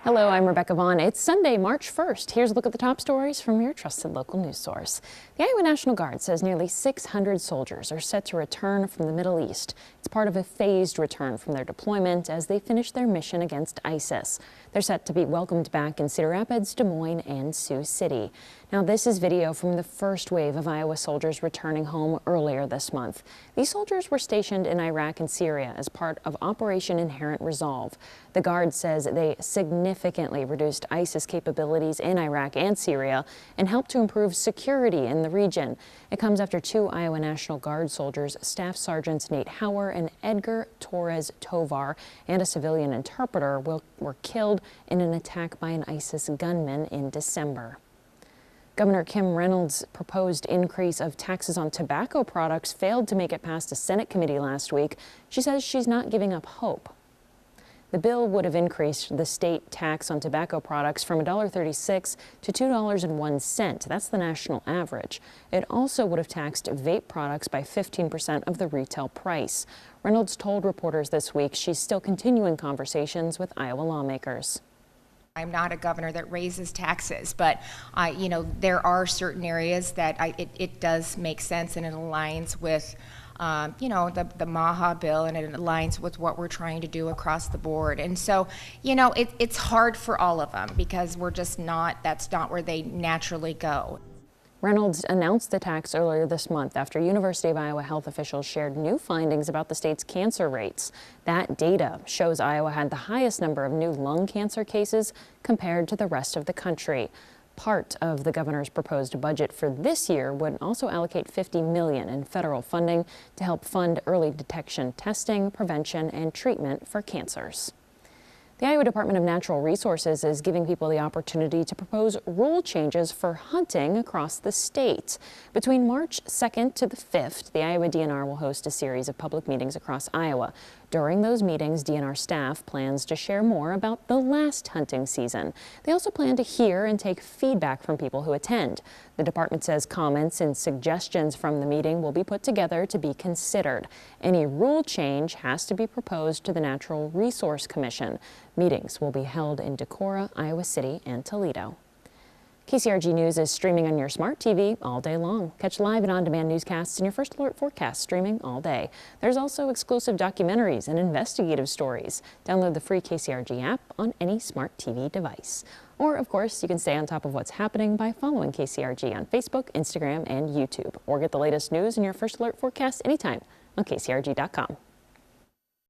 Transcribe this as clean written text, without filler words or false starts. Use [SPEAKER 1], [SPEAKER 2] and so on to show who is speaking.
[SPEAKER 1] Hello, I'm Rebecca Vaughn. It's Sunday, March 1st. Here's a look at the top stories from your trusted local news source. The Iowa National Guard says nearly 600 soldiers are set to return from the Middle East. It's part of a phased return from their deployment as they finish their mission against ISIS. They're set to be welcomed back in Cedar Rapids, Des Moines, and Sioux City. Now, this is video from the first wave of Iowa soldiers returning home earlier this month. These soldiers were stationed in Iraq and Syria as part of Operation Inherent Resolve. The Guard says they significantly reduced ISIS capabilities in Iraq and Syria and helped to improve security in the region. It comes after two Iowa National Guard soldiers, Staff Sergeants Nate Hauer and Edgar Torres Tovar, and a civilian interpreter were killed in an attack by an ISIS gunman in December. Governor Kim Reynolds' proposed increase of taxes on tobacco products failed to make it past a Senate committee last week. She says she's not giving up hope. The bill would have increased the state tax on tobacco products from $1.36 to $2.01. That's the national average. It also would have taxed vape products by 15% of the retail price. Reynolds told reporters this week she's still continuing conversations with Iowa lawmakers.
[SPEAKER 2] I'm not a governor that raises taxes, but there are certain areas that it does make sense, and it aligns with the MAHA bill, and it aligns with what we're trying to do across the board. And so, it's hard for all of them because that's not where they naturally go.
[SPEAKER 1] Reynolds announced the tax earlier this month after University of Iowa health officials shared new findings about the state's cancer rates. That data shows Iowa had the highest number of new lung cancer cases compared to the rest of the country. Part of the governor's proposed budget for this year would also allocate $50 million in federal funding to help fund early detection testing, prevention, and treatment for cancers. The Iowa Department of Natural Resources is giving people the opportunity to propose rule changes for hunting across the state. Between March 2nd to the 5th, the Iowa DNR will host a series of public meetings across Iowa. During those meetings, DNR staff plans to share more about the last hunting season. They also plan to hear and take feedback from people who attend. The department says comments and suggestions from the meeting will be put together to be considered. Any rule change has to be proposed to the Natural Resource Commission. Meetings will be held in Decorah, Iowa City, and Toledo. KCRG News is streaming on your smart TV all day long. Catch live and on-demand newscasts in your First Alert forecast streaming all day. There's also exclusive documentaries and investigative stories. Download the free KCRG app on any smart TV device. Or, of course, you can stay on top of what's happening by following KCRG on Facebook, Instagram, and YouTube. Or get the latest news in your First Alert forecast anytime on KCRG.com.